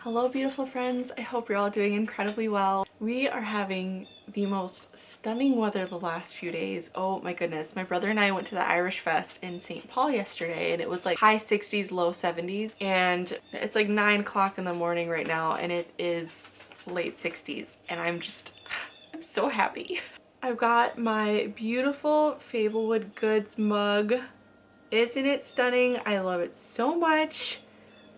Hello beautiful friends, I hope you're all doing incredibly well. We are having the most stunning weather the last few days. Oh my goodness, my brother and I went to the Irish Fest in St. Paul yesterday and it was like high 60s, low 70s, and it's like 9 o'clock in the morning right now and it is late 60s and I'm so happy. I've got my beautiful FABLEWOOD Goods mug. Isn't it stunning? I love it so much.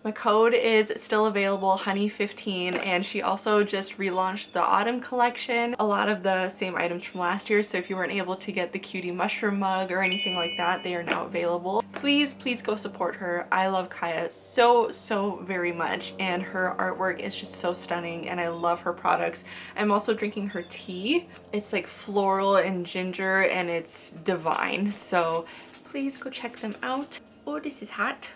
My code is still available, honey15, and she also just relaunched the autumn collection. A lot of the same items from last year, so if you weren't able to get the cutie mushroom mug or anything like that, they are now available. Please go support her. I love Kaya so very much, and her artwork is just so stunning, and I love her products. I'm also drinking her tea. It's like floral and ginger, and it's divine, so please go check them out. Oh, this is hot.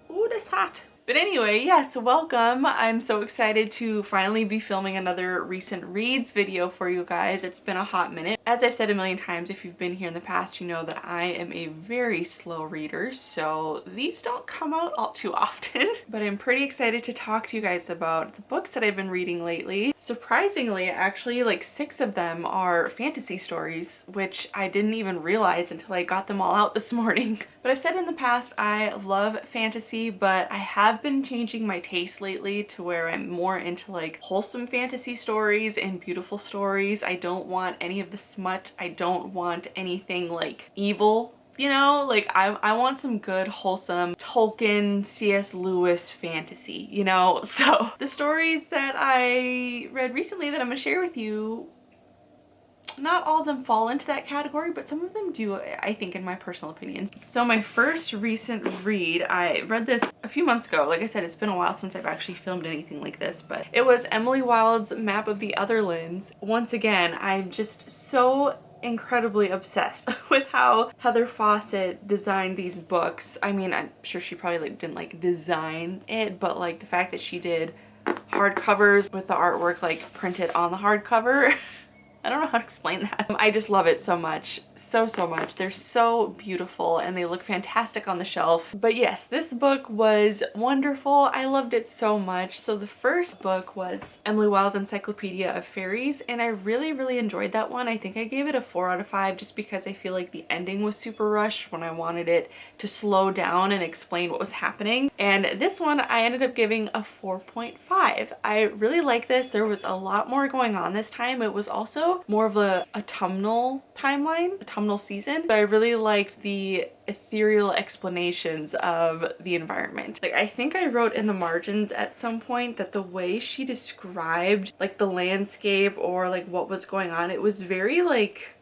Oh, that's hot. But anyway, yes, welcome. I'm so excited to finally be filming another recent reads video for you guys. It's been a hot minute. As I've said a million times, if you've been here in the past, you know that I am a very slow reader, so these don't come out all too often. But I'm pretty excited to talk to you guys about the books that I've been reading lately. Surprisingly, actually, like 6 of them are fantasy stories, which I didn't even realize until I got them all out this morning. But I've said in the past, I love fantasy, but I have been changing my taste lately to where I'm more into like wholesome fantasy stories and beautiful stories. I don't want any of the smut. I don't want anything like evil. You know, like I want some good, wholesome Tolkien, C.S. Lewis fantasy, you know? So the stories that I read recently that I'm gonna share with you, not all of them fall into that category, but some of them do, I think, in my personal opinion. So my first recent read, I read this a few months ago. Like I said, it's been a while since I've actually filmed anything like this, but it was Emily Wilde's Map of the Otherlands. Once again, I'm just so incredibly obsessed with how Heather Fawcett designed these books. I mean, I'm sure she probably didn't design it, but like the fact that she did hardcovers with the artwork like printed on the hardcover. I don't know how to explain that. I just love it so much. So much. They're so beautiful and they look fantastic on the shelf. But yes, this book was wonderful. I loved it so much. So the first book was Emily Wilde's Encyclopedia of Fairies, and I really enjoyed that one. I think I gave it a 4 out of 5 just because I feel like the ending was super rushed when I wanted it to slow down and explain what was happening. And this one I ended up giving a 4.5. I really like this. There was a lot more going on this time. It was also more of a autumnal timeline, autumnal season. So I really liked the ethereal explanations of the environment. Like I think I wrote in the margins at some point that the way she described like the landscape or like what was going on, it was very like,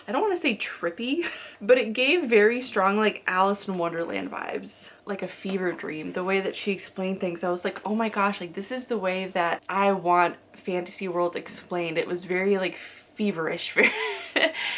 I don't want to say trippy, but it gave very strong like Alice in Wonderland vibes, like a fever dream. The way that she explained things, I was like, oh my gosh, like this is the way that I want fantasy worlds explained. It was very like feverish.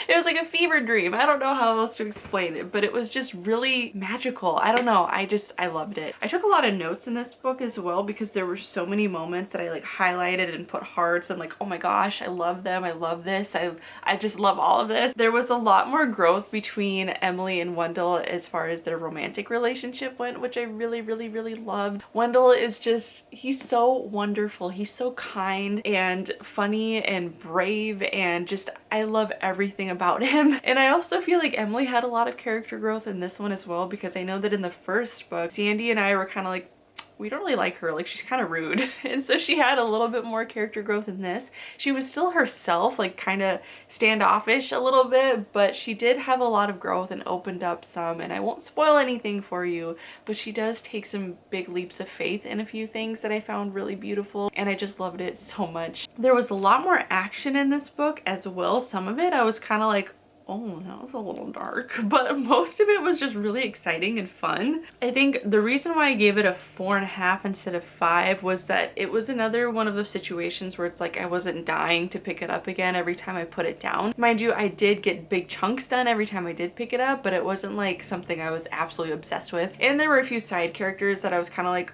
It was like a fever dream. I don't know how else to explain it, but it was just really magical. I don't know. I loved it. I took a lot of notes in this book as well because there were so many moments that I like highlighted and put hearts and like, oh my gosh, I love them. I love this. I just love all of this. There was a lot more growth between Emily and Wendell as far as their romantic relationship went, which I really loved. Wendell is just, he's so wonderful. He's so kind and funny and brave, and just I love everything about him. And I also feel like Emily had a lot of character growth in this one as well, because I know that in the first book, Sandy and I were kind of like, we don't really like her, like she's kind of rude. And so she had a little bit more character growth in this. She was still herself, like kind of standoffish a little bit, but she did have a lot of growth and opened up some, and I won't spoil anything for you, but she does take some big leaps of faith in a few things that I found really beautiful, and I just loved it so much. There was a lot more action in this book as well. Some of it I was kind of like, oh, that was a little dark, but most of it was just really exciting and fun. I think the reason why I gave it a 4.5 instead of 5 was that it was another one of those situations where it's like I wasn't dying to pick it up again every time I put it down. Mind you, I did get big chunks done every time I did pick it up, but it wasn't like something I was absolutely obsessed with. And there were a few side characters that I was kind of like,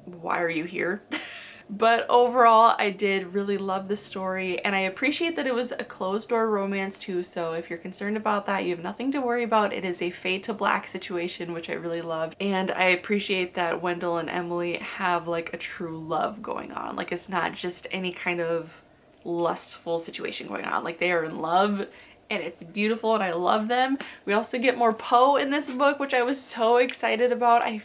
why are you here? But overall, I did really love the story, and I appreciate that it was a closed-door romance too, so if you're concerned about that, you have nothing to worry about. It is a fade to black situation, which I really loved, and I appreciate that Wendell and Emily have like a true love going on. Like, it's not just any kind of lustful situation going on. Like, they are in love, and it's beautiful, and I love them. We also get more Poe in this book, which I was so excited about. I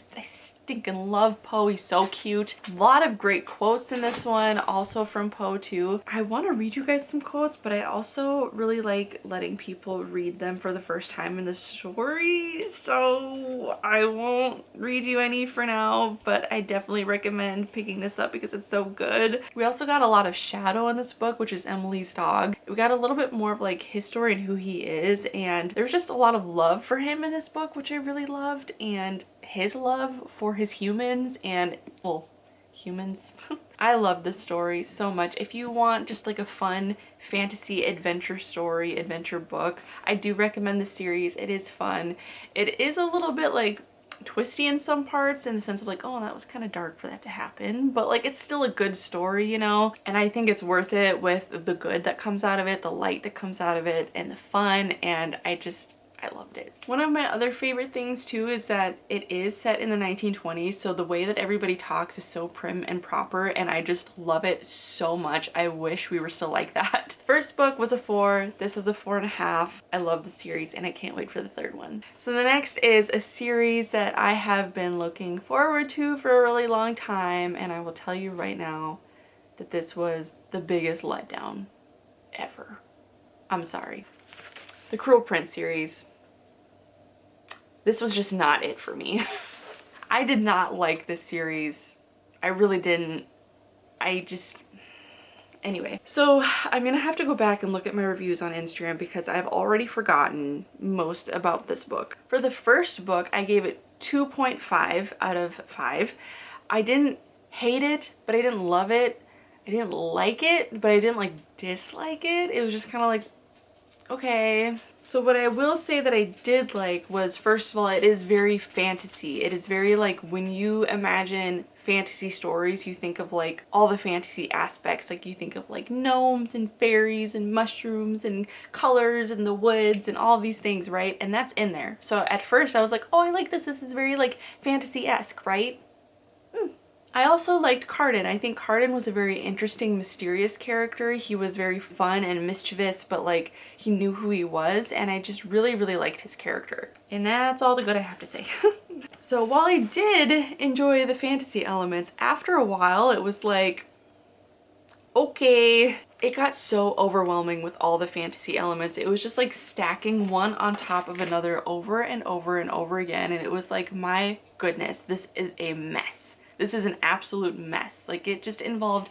stinking love Poe. He's so cute. A lot of great quotes in this one, also from Poe too. I want to read you guys some quotes, but I also really like letting people read them for the first time in the story, so I won't read you any for now, but I definitely recommend picking this up because it's so good. We also got a lot of Shadow in this book, which is Emily's dog. We got a little bit more of like his story and who he is, and there's just a lot of love for him in this book, which I really loved, and his love for his humans and, well, humans. I love this story so much. If you want just like a fun fantasy adventure story, adventure book, I do recommend the series. It is fun. It is a little bit like twisty in some parts, in the sense of like, oh, that was kind of dark for that to happen, but like it's still a good story, you know, and I think it's worth it with the good that comes out of it, the light that comes out of it, and the fun, and I loved it. One of my other favorite things too is that it is set in the 1920s, so the way that everybody talks is so prim and proper, and I just love it so much. I wish we were still like that. First book was a 4, this was a 4.5. I love the series and I can't wait for the third one. So the next is a series that I have been looking forward to for a really long time, and I will tell you right now that this was the biggest letdown ever. I'm sorry. The Cruel Prince series. This was just not it for me. I did not like this series. I really didn't. Anyway. So I'm gonna have to go back and look at my reviews on Instagram because I've already forgotten most about this book. For the first book, I gave it 2.5 out of 5. I didn't hate it, but I didn't love it. I didn't like it, but I didn't like dislike it. It was just kind of like, okay. So what I will say that I did like was, first of all, it is very fantasy. It is very like, when you imagine fantasy stories, you think of like all the fantasy aspects. Like you think of like gnomes and fairies and mushrooms and colors and the woods and all these things, right? And that's in there. So at first I was like, oh, I like this. This is very like fantasy-esque, right? I also liked Cardan. I think Cardan was a very interesting, mysterious character. He was very fun and mischievous, but like he knew who he was, and I just really, really liked his character. And that's all the good I have to say. So while I did enjoy the fantasy elements, after a while it was like, okay, it got so overwhelming with all the fantasy elements. It was just like stacking one on top of another over and over and over again, and it was like, my goodness, this is a mess. This is an absolute mess. Like, it just involved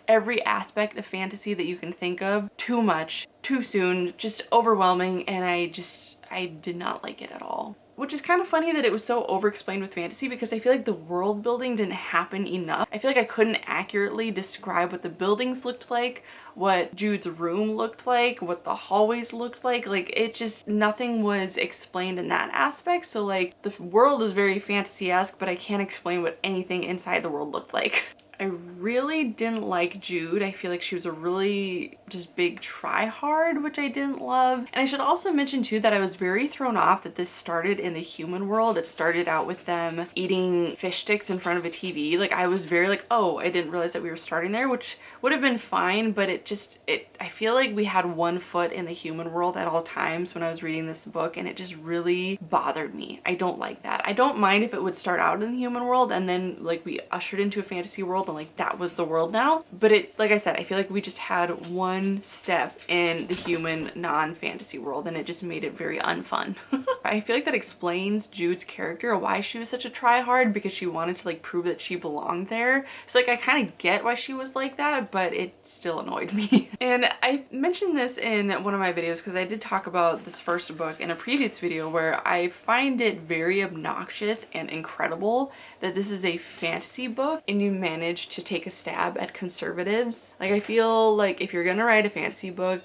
every aspect of fantasy that you can think of. Too much, too soon, just overwhelming, and I did not like it at all. Which is kind of funny that it was so over-explained with fantasy, because I feel like the world building didn't happen enough. I feel like I couldn't accurately describe what the buildings looked like, what Jude's room looked like, what the hallways looked like. Like, it just, nothing was explained in that aspect. So like, the world is very fantasy-esque, but I can't explain what anything inside the world looked like. I really didn't like Jude. I feel like she was a really just big try-hard, which I didn't love. And I should also mention too that I was very thrown off that this started in the human world. It started out with them eating fish sticks in front of a TV. Like, I was very like, oh, I didn't realize that we were starting there, which would have been fine, but I feel like we had one foot in the human world at all times when I was reading this book, and it just really bothered me. I don't like that. I don't mind if it would start out in the human world and then like we ushered into a fantasy world and like that was the world now, but it, like I said, I feel like we just had one step in the human non-fantasy world, and it just made it very unfun. I feel like that explains Jude's character, why she was such a try-hard, because she wanted to like prove that she belonged there. So like, I kind of get why she was like that, but it still annoyed me. And I mentioned this in one of my videos because I did talk about this first book in a previous video, where I find it very obnoxious and incredible that this is a fantasy book and you manage managed to take a stab at conservatives. Like, I feel like if you're gonna write a fantasy book,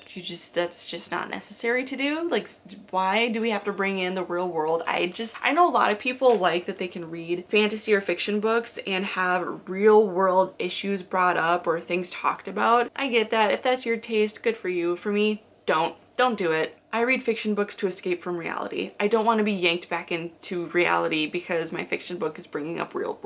that's just not necessary to do. Like, why do we have to bring in the real world? I know a lot of people like that they can read fantasy or fiction books and have real world issues brought up or things talked about. I get that. If that's your taste, good for you. For me, don't do it. I read fiction books to escape from reality. I don't want to be yanked back into reality because my fiction book is bringing up real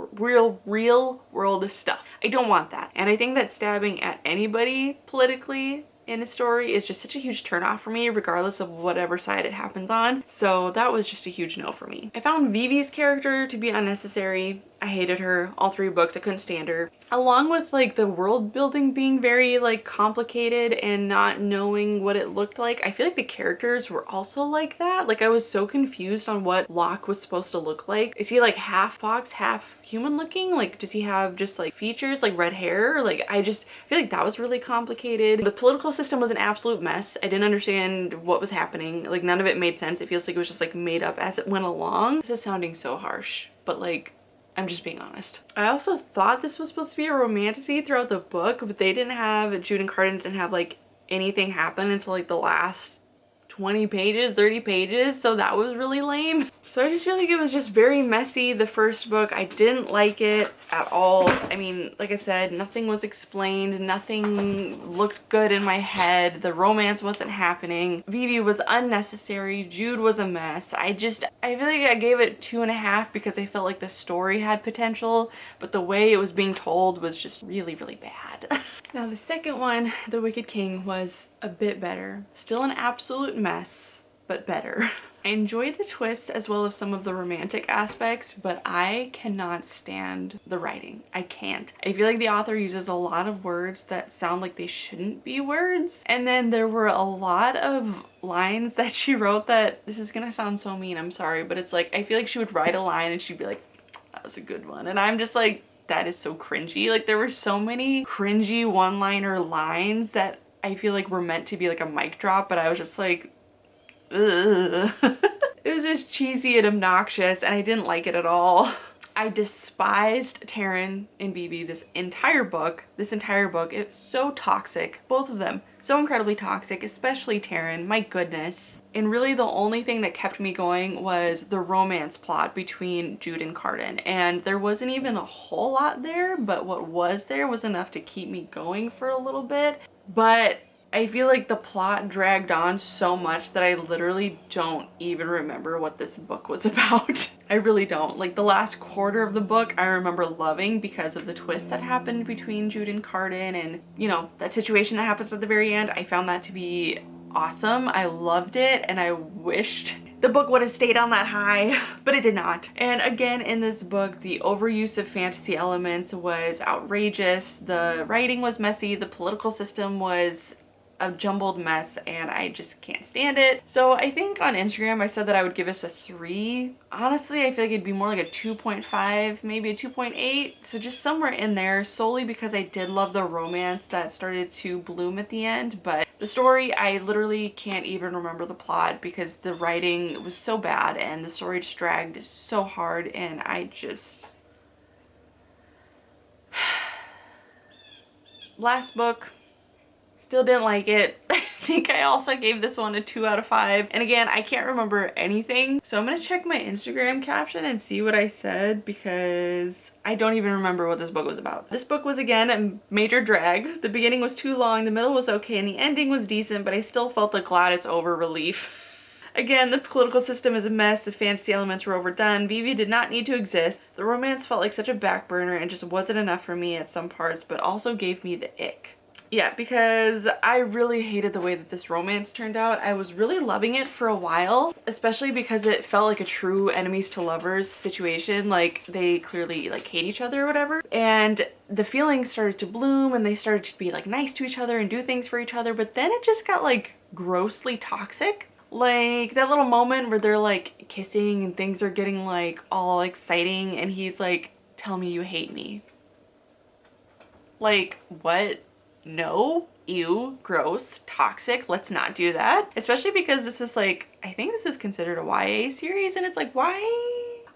world stuff. I don't want that. And I think that stabbing at anybody politically in a story is just such a huge turnoff for me, regardless of whatever side it happens on. So that was just a huge no for me. I found Vivi's character to be unnecessary. I hated her. All 3 books, I couldn't stand her. Along with like the world building being very like complicated and not knowing what it looked like, I feel like the characters were also like that. Like, I was so confused on what Locke was supposed to look like. Is he like half fox, half human looking? Like, does he have just like features, like red hair? Like, I just feel like that was really complicated. The political system was an absolute mess. I didn't understand what was happening. Like, none of it made sense. It feels like it was just like made up as it went along. This is sounding so harsh, but like, I'm just being honest. I also thought this was supposed to be a romantasy throughout the book, but Jude and Carden didn't have like anything happen until like the last 20 pages, 30 pages, so that was really lame. So I just feel like it was just very messy, the first book. I didn't like it at all. I mean, like I said, nothing was explained, nothing looked good in my head, the romance wasn't happening, Vivi was unnecessary, Jude was a mess. I feel like I gave it 2.5 because I felt like the story had potential, but the way it was being told was just really bad. Now the second one, The Wicked King, was a bit better. Still an absolute mess, but better. I enjoyed the twists as well as some of the romantic aspects, but I cannot stand the writing. I can't. I feel like the author uses a lot of words that sound like they shouldn't be words. And then there were a lot of lines that she wrote that, this is gonna sound so mean, I'm sorry, but it's like, I feel like she would write a line and she'd be like, that was a good one. And I'm just like, that is so cringy. Like, there were so many cringy one-liner lines that I feel like were meant to be like a mic drop, but I was just like, ugh. It was just cheesy and obnoxious and I didn't like it at all. I despised Taryn and Bibi this entire book. It's so toxic, both of them. So incredibly toxic, especially Taryn, my goodness. And really the only thing that kept me going was the romance plot between Jude and Carden. And there wasn't even a whole lot there, but what was there was enough to keep me going for a little bit. But I feel like the plot dragged on so much that I literally don't even remember what this book was about. I really don't. Like, the last quarter of the book I remember loving because of the twist that happened between Jude and Carden and, you know, that situation that happens at the very end. I found that to be awesome. I loved it and I wished the book would have stayed on that high, but it did not. And again, in this book, the overuse of fantasy elements was outrageous. The writing was messy. The political system was a jumbled mess and I just can't stand it. So I think on Instagram I said that I would give this a 3. Honestly, I feel like it'd be more like a 2.5, maybe a 2.8. So just somewhere in there, solely because I did love the romance that started to bloom at the end. But the story, I literally can't even remember the plot because the writing was so bad and the story just dragged so hard and I just... Last book, still didn't like it. I think I also gave this one a 2 out of 5. And again, I can't remember anything. So I'm gonna check my Instagram caption and see what I said because I don't even remember what this book was about. This book was, again, a major drag. The beginning was too long, the middle was okay, and the ending was decent, but I still felt the glad it's over relief. Again, the political system is a mess, the fantasy elements were overdone, Vivi did not need to exist, the romance felt like such a back burner and just wasn't enough for me at some parts, but also gave me the ick. Yeah, because I really hated the way that this romance turned out. I was really loving it for a while, especially because it felt like a true enemies to lovers situation. Like, they clearly like hate each other or whatever. And the feelings started to bloom and they started to be like nice to each other and do things for each other. But then it just got like grossly toxic. Like that little moment where they're like kissing and things are getting like all exciting and he's like, tell me you hate me. Like, what? No, ew, gross, toxic, let's not do that. Especially because this is like, I think this is considered a YA series and it's like, why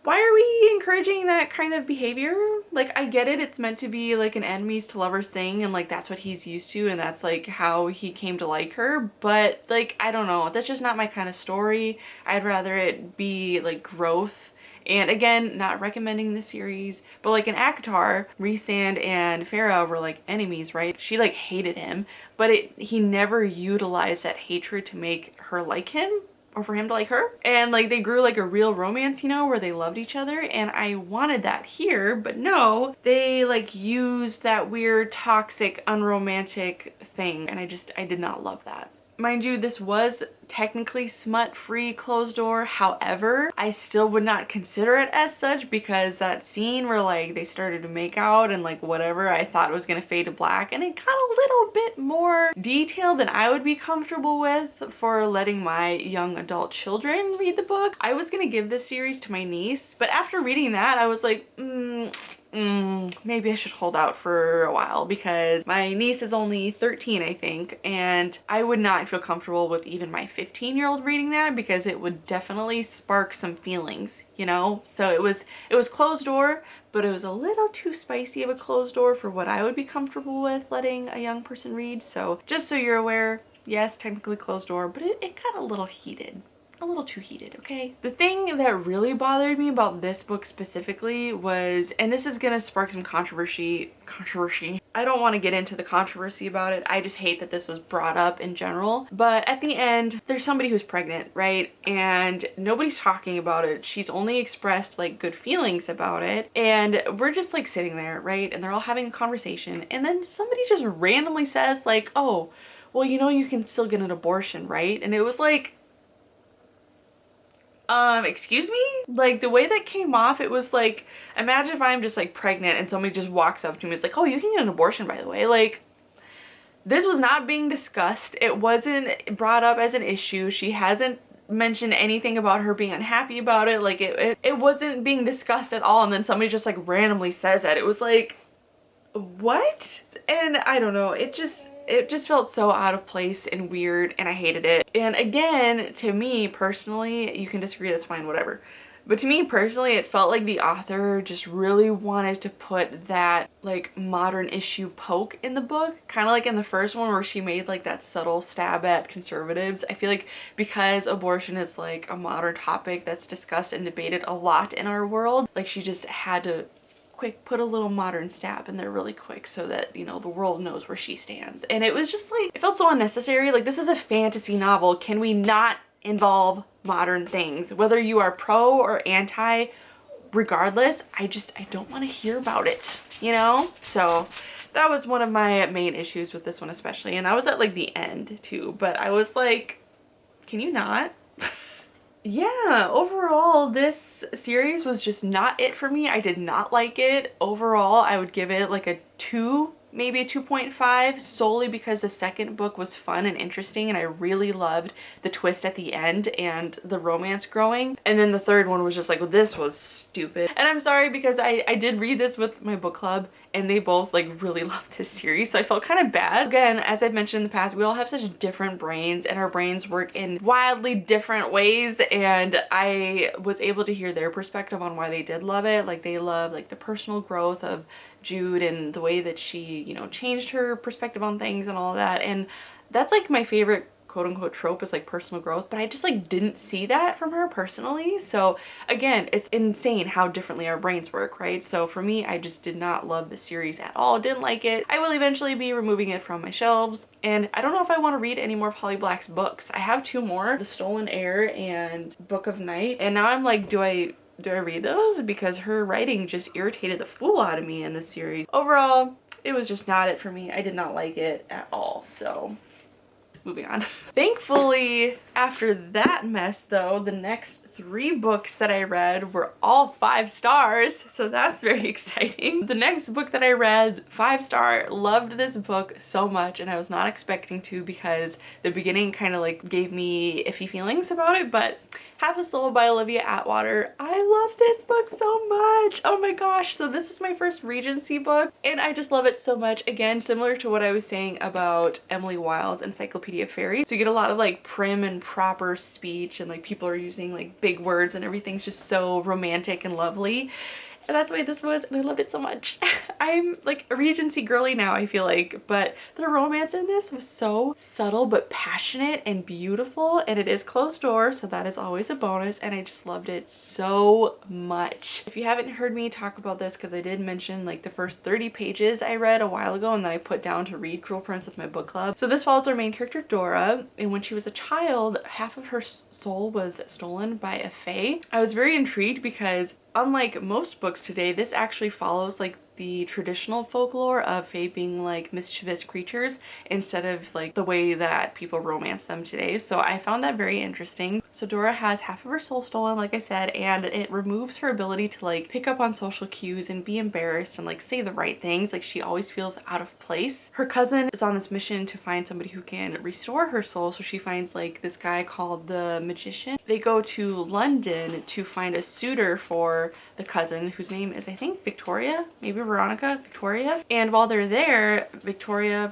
why are we encouraging that kind of behavior? Like, I get it, it's meant to be like an enemies to lovers thing, and like that's what he's used to, and that's like how he came to like her, but like, I don't know, that's just not my kind of story. I'd rather it be like growth. And again, not recommending the series, but like in ACOTAR, Rhysand and Farah were like enemies, right? She like hated him, but he never utilized that hatred to make her like him or for him to like her. And like they grew like a real romance, you know, where they loved each other, and I wanted that here, but no, they like used that weird toxic unromantic thing, and I did not love that. Mind you, this was technically smut-free closed door. However, I still would not consider it as such, because that scene where like they started to make out and like whatever, I thought it was gonna fade to black, and it got a little bit more detailed than I would be comfortable with for letting my young adult children read the book. I was gonna give this series to my niece, but after reading that, I was like, maybe I should hold out for a while, because my niece is only 13, I think, and I would not feel comfortable with even my 15-year-old reading that, because it would definitely spark some feelings, you know? So it was closed door, but it was a little too spicy of a closed door for what I would be comfortable with letting a young person read. So just so you're aware, yes, technically closed door, but it got a little heated. A little too heated, okay? The thing that really bothered me about this book specifically was, and this is gonna spark some controversy. I don't want to get into the controversy about it. I just hate that this was brought up in general. But at the end, there's somebody who's pregnant, right? And nobody's talking about it. She's only expressed like good feelings about it. And we're just like sitting there, right? And they're all having a conversation. And then somebody just randomly says like, oh, well, you know, you can still get an abortion, right? And it was like, excuse me? Like, the way that came off, it was like, imagine if I'm just like pregnant and somebody just walks up to me, it's like, oh, you can get an abortion, by the way. Like, this was not being discussed. It wasn't brought up as an issue. She hasn't mentioned anything about her being unhappy about it. Like, it wasn't being discussed at all, and then somebody just like randomly says that. It was like, what? And I don't know, it just felt so out of place and weird, and I hated it. And again, to me personally, you can disagree, that's fine, whatever. But to me personally, it felt like the author just really wanted to put that like modern issue poke in the book, kind of like in the first one where she made like that subtle stab at conservatives. I feel like because abortion is like a modern topic that's discussed and debated a lot in our world, like she just had to put a little modern stab in there really quick so that, you know, the world knows where she stands. And it was just like, it felt so unnecessary. Like, this is a fantasy novel. Can we not involve modern things? Whether you are pro or anti, regardless, I don't want to hear about it, you know? So that was one of my main issues with this one especially. And I was at like the end too, but I was like, can you not? Yeah, overall, this series was just not it for me. I did not like it. Overall, I would give it like a 2, maybe a 2.5, solely because the second book was fun and interesting, and I really loved the twist at the end and the romance growing. And then the third one was just like, well, this was stupid. And I'm sorry, because I did read this with my book club, and they both like really loved this series, so I felt kind of bad. Again, as I've mentioned in the past, we all have such different brains, and our brains work in wildly different ways, and I was able to hear their perspective on why they did love it. Like, they love like the personal growth of Jude and the way that she, you know, changed her perspective on things and all that. And that's like my favorite quote-unquote trope, is like personal growth, but I just like didn't see that from her personally. So again, it's insane how differently our brains work, right? So for me, I just did not love the series at all. Didn't like it. I will eventually be removing it from my shelves, and I don't know if I want to read any more of Holly Black's books. I have 2 more, The Stolen Heir and Book of Night, and now I'm like, do I read those? Because her writing just irritated the fool out of me in this series. Overall, it was just not it for me. I did not like it at all, so moving on. Thankfully, after that mess though, the next 3 books that I read were all 5 stars, so that's very exciting. The next book that I read, 5-star, loved this book so much, and I was not expecting to, because the beginning kind of like gave me iffy feelings about it, but Half a Soul by Olivia Atwater. I love this book so much. Oh my gosh. So this is my first Regency book and I just love it so much. Again, similar to what I was saying about Emily Wilde's Encyclopedia of Fairies. So you get a lot of like prim and proper speech and like people are using like big words and everything's just so romantic and lovely. And that's why this was, and I loved it so much. I'm like a Regency girly now, I feel like, but the romance in this was so subtle but passionate and beautiful, and it is closed door, so that is always a bonus, and I just loved it so much. If you haven't heard me talk about this, because I did mention like the first 30 pages I read a while ago and then I put down to read Cruel Prince with my book club. So this follows our main character Dora, and when she was a child, half of her soul was stolen by a fae. I was very intrigued because unlike most books today, this actually follows like the traditional folklore of fae being like mischievous creatures instead of like the way that people romance them today. So I found that very interesting. So Dora has half of her soul stolen, like I said, and it removes her ability to like pick up on social cues and be embarrassed and like say the right things. Like she always feels out of place. Her cousin is on this mission to find somebody who can restore her soul. So she finds like this guy called the Magician. They go to London to find a suitor for the cousin, whose name is I think Victoria, maybe Veronica, Victoria. And while they're there, Victoria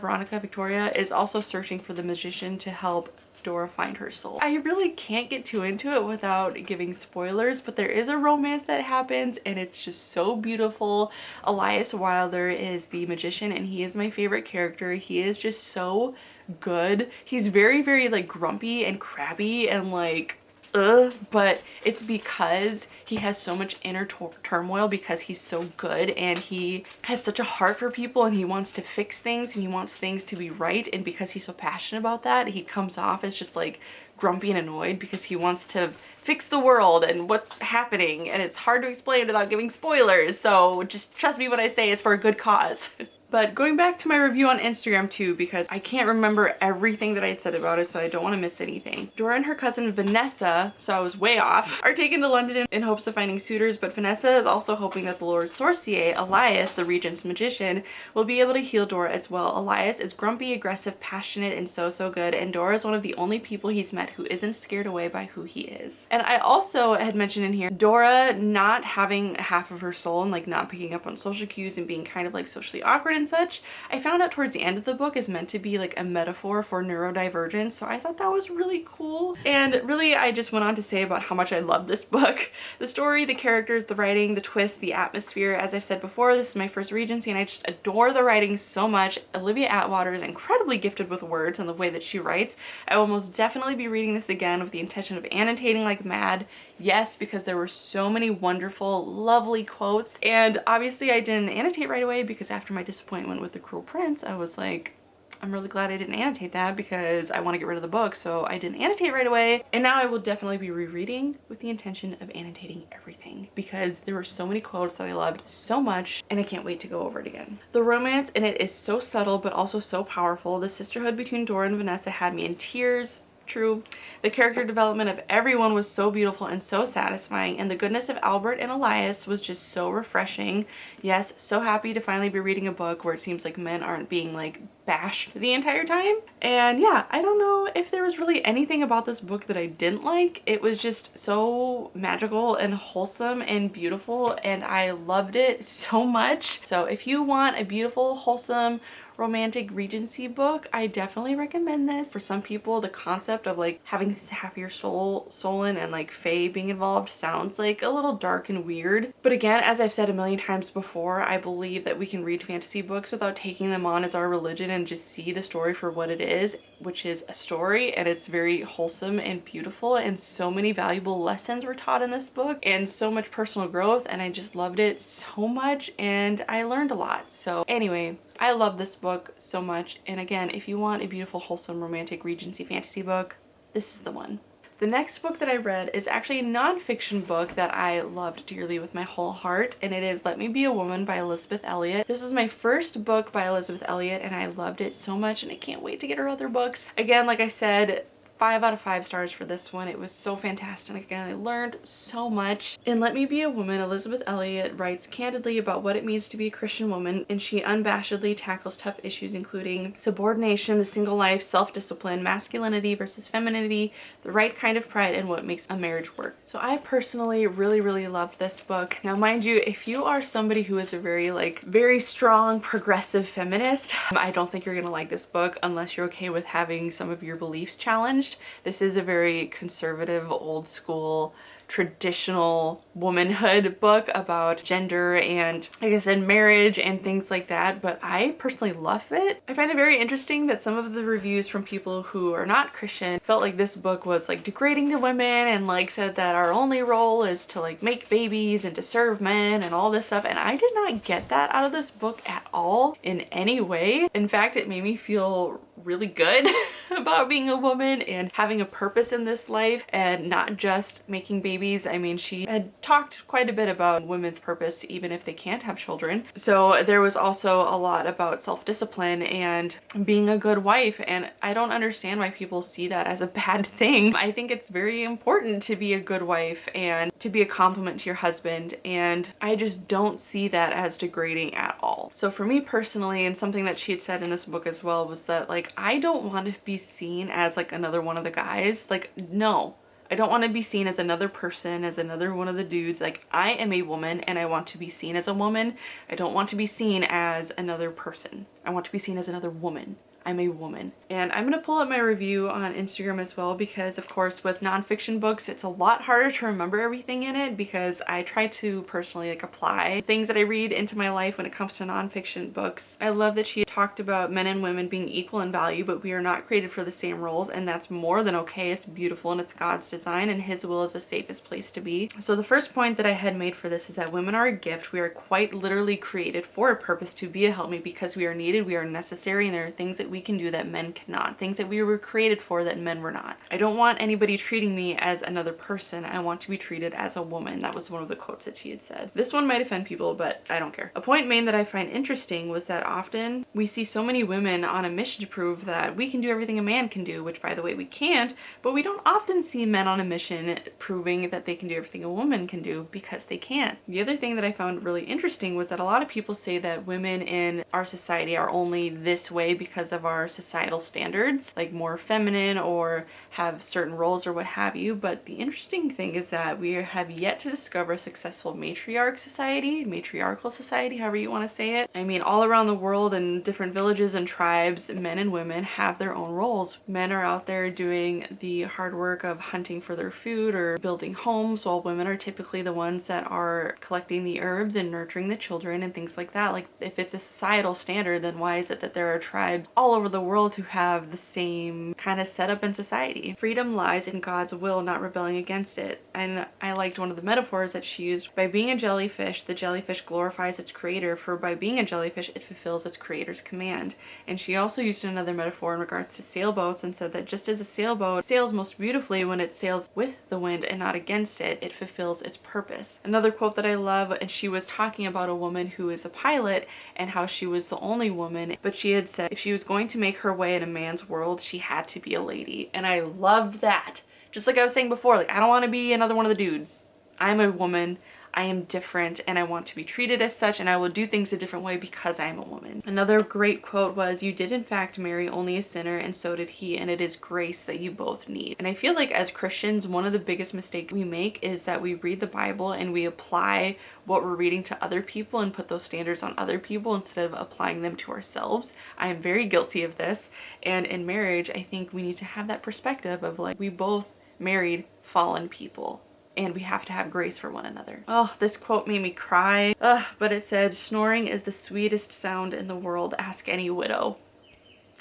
is also searching for the magician to help Dora find her soul. I really can't get too into it without giving spoilers, but there is a romance that happens and it's just so beautiful. Elias Wilder is the magician and he is my favorite character. He is just so good. He's very, very like grumpy and crabby and like but it's because he has so much inner turmoil because he's so good and he has such a heart for people and he wants to fix things and he wants things to be right, and because he's so passionate about that, he comes off as just like grumpy and annoyed because he wants to fix the world and what's happening, and it's hard to explain without giving spoilers, so just trust me when I say it's for a good cause. But going back to my review on Instagram too, because I can't remember everything that I had said about it, so I don't want to miss anything. Dora and her cousin Vanessa, so I was way off, are taken to London in hopes of finding suitors, but Vanessa is also hoping that the Lord Sorcier, Elias, the Regent's magician, will be able to heal Dora as well. Elias is grumpy, aggressive, passionate, and so good, and Dora is one of the only people he's met who isn't scared away by who he is. And I also had mentioned in here, Dora not having half of her soul and like not picking up on social cues and being kind of like socially awkward and such, I found out towards the end of the book is meant to be like a metaphor for neurodivergence, so I thought that was really cool. And really I just went on to say about how much I love this book. The story, the characters, the writing, the twist, the atmosphere. As I've said before, this is my first Regency and I just adore the writing so much. Olivia Atwater is incredibly gifted with words and the way that she writes. I will most definitely be reading this again with the intention of annotating like mad. Yes, because there were so many wonderful, lovely quotes, and obviously I didn't annotate right away because after my disappointment with The Cruel Prince, I was like, I'm really glad I didn't annotate that because I want to get rid of the book, so I didn't annotate right away. And now I will definitely be rereading with the intention of annotating everything because there were so many quotes that I loved so much and I can't wait to go over it again. The romance in it is so subtle but also so powerful. The sisterhood between Dora and Vanessa had me in tears. True. The character development of everyone was so beautiful and so satisfying, and the goodness of Albert and Elias was just so refreshing. Yes, so happy to finally be reading a book where it seems like men aren't being like bashed the entire time. And yeah, I don't know if there was really anything about this book that I didn't like. It was just so magical and wholesome and beautiful and I loved it so much. So if you want a beautiful, wholesome, romantic Regency book, I definitely recommend this. For some people, the concept of like having half your soul stolen and like fae being involved sounds like a little dark and weird. But again, as I've said a million times before, I believe that we can read fantasy books without taking them on as our religion and just see the story for what it is, which is a story, and it's very wholesome and beautiful, and so many valuable lessons were taught in this book and so much personal growth, and I just loved it so much and I learned a lot. So anyway, I love this book so much, and again, if you want a beautiful, wholesome, romantic Regency fantasy book, this is the one. The next book that I read is actually a non-fiction book that I loved dearly with my whole heart, and it is Let Me Be a Woman by Elisabeth Elliot. This was my first book by Elisabeth Elliot, and I loved it so much, and I can't wait to get her other books. Again, like I said, 5 out of 5 stars for this one. It was so fantastic. Again, I learned so much. In Let Me Be a Woman, Elizabeth Elliot writes candidly about what it means to be a Christian woman, and she unabashedly tackles tough issues including subordination, the single life, self-discipline, masculinity versus femininity, the right kind of pride, and what makes a marriage work. So I personally really loved this book. Now mind you, if you are somebody who is a very strong progressive feminist, I don't think you're gonna like this book unless you're okay with having some of your beliefs challenged. This is a very conservative, old school, traditional womanhood book about gender and, like I said, marriage and things like that, but I personally love it. I find it very interesting that some of the reviews from people who are not Christian felt like this book was like degrading to women and like said that our only role is to like make babies and to serve men and all this stuff, and I did not get that out of this book at all in any way. In fact, it made me feel really good about being a woman and having a purpose in this life and not just making babies. I mean, she had talked quite a bit about women's purpose even if they can't have children. So there was also a lot about self-discipline and being a good wife, and I don't understand why people see that as a bad thing. I think it's very important to be a good wife and to be a compliment to your husband, and I just don't see that as degrading at all. So for me personally, and something that she had said in this book as well, was that like I don't want to be seen as like another one of the guys. Like, no, I don't want to be seen as another person, as another one of the dudes. Like, I am a woman and I want to be seen as a woman. I don't want to be seen as another person. I want to be seen as another woman. I'm a woman. And I'm gonna pull up my review on Instagram as well, because of course with nonfiction books it's a lot harder to remember everything in it, because I try to personally like apply things that I read into my life when it comes to nonfiction books. I love that she talked about men and women being equal in value, but we are not created for the same roles, and that's more than okay. It's beautiful and it's God's design, and his will is the safest place to be. So the first point that I had made for this is that women are a gift. We are quite literally created for a purpose, to be a helpmate, because we are needed, we are necessary, and there are things that we can do that men cannot, things that we were created for that men were not. I don't want anybody treating me as another person. I want to be treated as a woman. That was one of the quotes that she had said. This one might offend people, but I don't care. A point made that I find interesting was that often we see so many women on a mission to prove that we can do everything a man can do, which by the way we can't, but we don't often see men on a mission proving that they can do everything a woman can do, because they can't. The other thing that I found really interesting was that a lot of people say that women in our society are only this way because of our societal standards, like more feminine or have certain roles or what have you, but the interesting thing is that we have yet to discover a successful matriarchal society, however you want to say it. I mean, all around the world in different villages and tribes, men and women have their own roles. Men are out there doing the hard work of hunting for their food or building homes, while women are typically the ones that are collecting the herbs and nurturing the children and things like that. Like, if it's a societal standard, then why is it that there are tribes all over the world who have the same kind of setup in society? Freedom lies in God's will, not rebelling against it. And I liked one of the metaphors that she used. By being a jellyfish, the jellyfish glorifies its creator, for by being a jellyfish, it fulfills its creator's command. And she also used another metaphor in regards to sailboats and said that just as a sailboat sails most beautifully when it sails with the wind and not against it, it fulfills its purpose. Another quote that I love, and she was talking about a woman who is a pilot and how she was the only woman, but she had said if she was going to make her way in a man's world, she had to be a lady. And I loved that. Just like I was saying before, like, I don't want to be another one of the dudes. I'm a woman. I am different, and I want to be treated as such, and I will do things a different way because I am a woman. Another great quote was, "You did in fact marry only a sinner, and so did he, and it is grace that you both need." And I feel like as Christians, one of the biggest mistakes we make is that we read the Bible and we apply what we're reading to other people and put those standards on other people instead of applying them to ourselves. I am very guilty of this, and in marriage, I think we need to have that perspective of like, we both married fallen people, and we have to have grace for one another. Oh, this quote made me cry. But it said, "Snoring is the sweetest sound in the world. Ask any widow."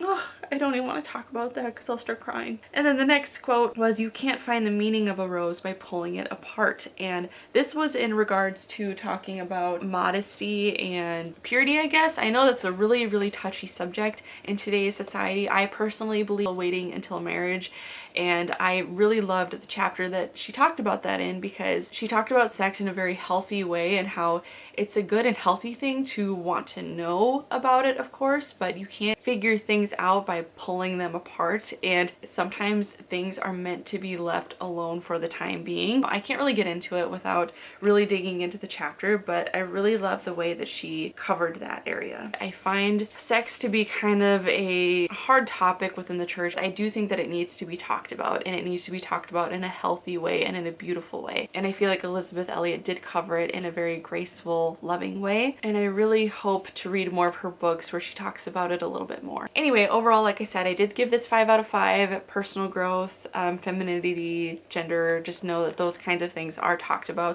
Oh, I don't even want to talk about that because I'll start crying. And then the next quote was, "You can't find the meaning of a rose by pulling it apart." And this was in regards to talking about modesty and purity, I guess. I know that's a really, really touchy subject in today's society. I personally believe waiting until marriage, and I really loved the chapter that she talked about that in, because she talked about sex in a very healthy way and how It's a good and healthy thing to want to know about it, of course, but you can't figure things out by pulling them apart, and sometimes things are meant to be left alone for the time being. I can't really get into it without really digging into the chapter, but I really love the way that she covered that area. I find sex to be kind of a hard topic within the church. I do think that it needs to be talked about, and it needs to be talked about in a healthy way and in a beautiful way. And I feel like Elisabeth Elliot did cover it in a very graceful, loving way. And I really hope to read more of her books where she talks about it a little bit more. Anyway, overall, like I said, I did give this 5 out of 5. Personal growth, femininity, gender, just know that those kinds of things are talked about.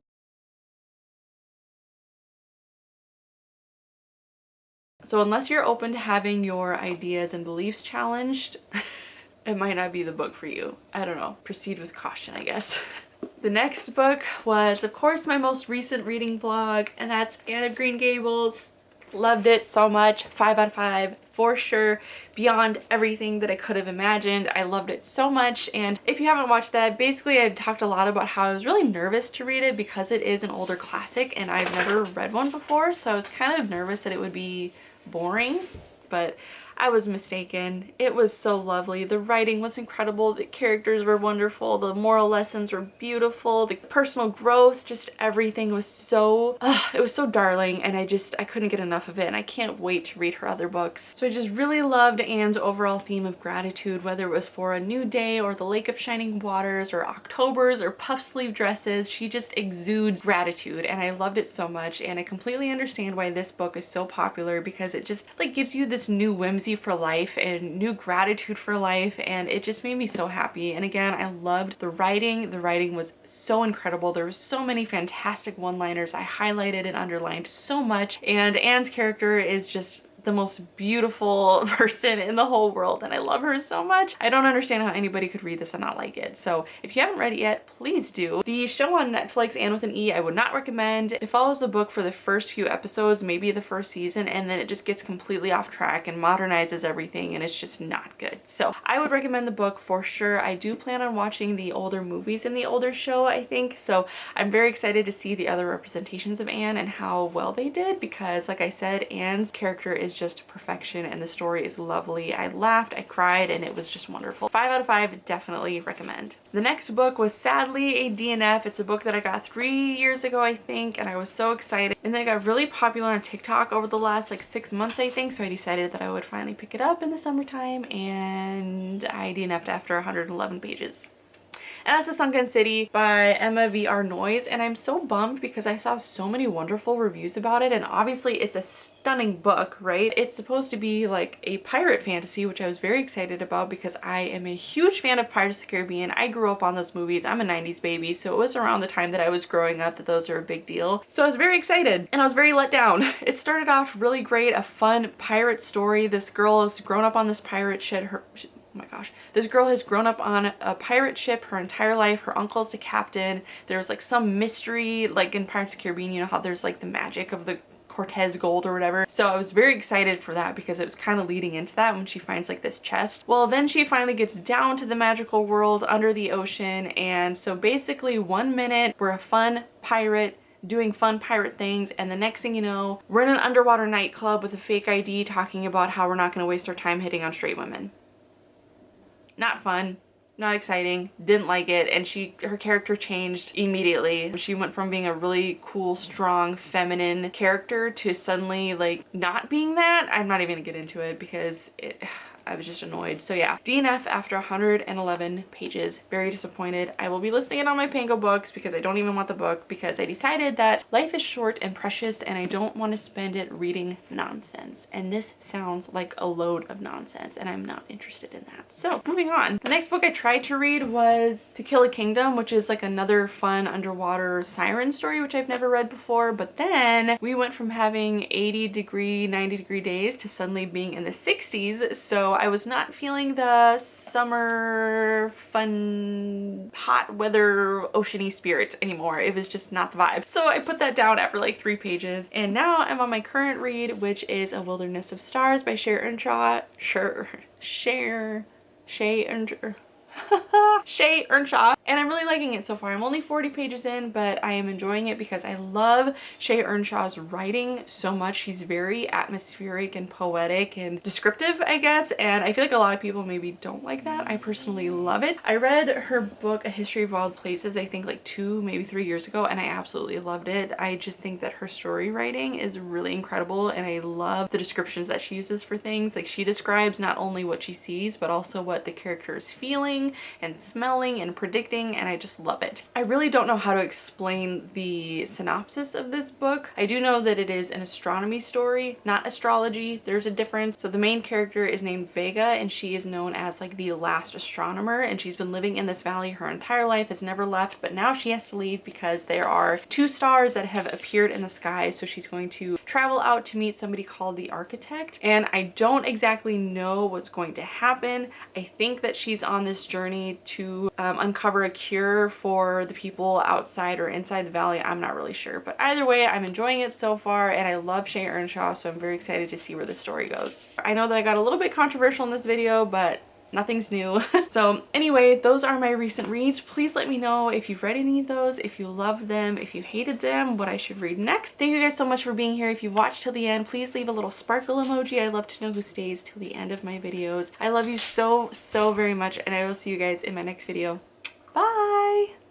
So unless you're open to having your ideas and beliefs challenged, it might not be the book for you. I don't know. Proceed with caution, I guess. The next book was, of course, my most recent reading vlog, and that's Anne of Green Gables. Loved it so much. 5 out of 5 for sure. Beyond everything that I could have imagined. I loved it so much. And if you haven't watched that, basically I talked a lot about how I was really nervous to read it because it is an older classic and I've never read one before. So I was kind of nervous that it would be boring, but I was mistaken. It was so lovely. The writing was incredible. The characters were wonderful. The moral lessons were beautiful. The personal growth, just everything was so, it was so darling, and I couldn't get enough of it, and I can't wait to read her other books. So I just really loved Anne's overall theme of gratitude, whether it was for a new day or the Lake of Shining Waters or Octobers or puff sleeve dresses. She just exudes gratitude, and I loved it so much, and I completely understand why this book is so popular because it just like gives you this new whimsy for life and new gratitude for life, and it just made me so happy. And again, I loved the writing. The writing was so incredible. There were so many fantastic one-liners. I highlighted and underlined so much, and Anne's character is just the most beautiful person in the whole world, and I love her so much. I don't understand how anybody could read this and not like it. So if you haven't read it yet, please do. The show on Netflix, Anne with an E, I would not recommend. It follows the book for the first few episodes, maybe the first season, and then it just gets completely off track and modernizes everything, and it's just not good. So I would recommend the book for sure. I do plan on watching the older movies in the older show, I think, so I'm very excited to see the other representations of Anne and how well they did, because like I said, Anne's character is just perfection and the story is lovely. I laughed, I cried, and it was just wonderful. 5 out of 5, definitely recommend. The next book was sadly a DNF. It's a book that I got 3 years ago, I think, and I was so excited. And then it got really popular on TikTok over the last like 6 months, I think, so I decided that I would finally pick it up in the summertime, and I DNF'd after 111 pages. And that's The Sunken City by Emma V.R. Noyes, and I'm so bummed because I saw so many wonderful reviews about it, and obviously it's a stunning book, right? It's supposed to be like a pirate fantasy, which I was very excited about because I am a huge fan of Pirates of the Caribbean. I grew up on those movies. I'm a 90s baby, so it was around the time that I was growing up that those are a big deal. So I was very excited, and I was very let down. It started off really great, a fun pirate story. This girl has grown up on this pirate ship. Oh my gosh. This girl has grown up on a pirate ship her entire life. Her uncle's the captain. There's like some mystery, like in Pirates of the Caribbean, you know how there's like the magic of the Cortez gold or whatever. So I was very excited for that because it was kind of leading into that when she finds like this chest. Well, then she finally gets down to the magical world under the ocean. And so basically 1 minute we're a fun pirate doing fun pirate things, and the next thing you know, we're in an underwater nightclub with a fake ID talking about how we're not going to waste our time hitting on straight women. Not fun, not exciting, didn't like it, and her character changed immediately. She went from being a really cool, strong, feminine character to suddenly like not being that. I'm not even gonna get into it because I was just annoyed. So yeah, DNF after 111 pages. Very disappointed. I will be listing it on my Pango books because I don't even want the book, because I decided that life is short and precious and I don't want to spend it reading nonsense. And this sounds like a load of nonsense and I'm not interested in that. So moving on. The next book I tried to read was To Kill a Kingdom, which is like another fun underwater siren story, which I've never read before. But then we went from having 80-degree, 90-degree days to suddenly being in the 60s. So I was not feeling the summer, fun, hot weather, oceany spirit anymore. It was just not the vibe. So I put that down after like 3 pages. And now I'm on my current read, which is A Wilderness of Stars by Shea Earnshaw. and I'm really liking it so far. I'm only 40 pages in, but I am enjoying it because I love Shea Earnshaw's writing so much. She's very atmospheric and poetic and descriptive, I guess, and I feel like a lot of people maybe don't like that. I personally love it. I read her book, A History of Wild Places, I think like 2, maybe 3 years ago, and I absolutely loved it. I just think that her story writing is really incredible, and I love the descriptions that she uses for things. Like, she describes not only what she sees, but also what the character is feeling and smelling and predicting, and I just love it. I really don't know how to explain the synopsis of this book. I do know that it is an astronomy story, not astrology. There's a difference. So the main character is named Vega, and she is known as like the last astronomer, and she's been living in this valley her entire life, has never left, but now she has to leave because there are 2 stars that have appeared in the sky. So she's going to travel out to meet somebody called the architect, and I don't exactly know what's going to happen. I think that she's on this journey to uncover a cure for the people outside or inside the valley. I'm not really sure, but either way, I'm enjoying it so far, and I love Shea Earnshaw, so I'm very excited to see where the story goes. I know that I got a little bit controversial in this video, but nothing's new. So anyway, those are my recent reads. Please let me know if you've read any of those, if you loved them, if you hated them, what I should read next. Thank you guys so much for being here. If you watched till the end, please leave a little sparkle emoji. I love to know who stays till the end of my videos. I love you so, so very much, and I will see you guys in my next video. Bye!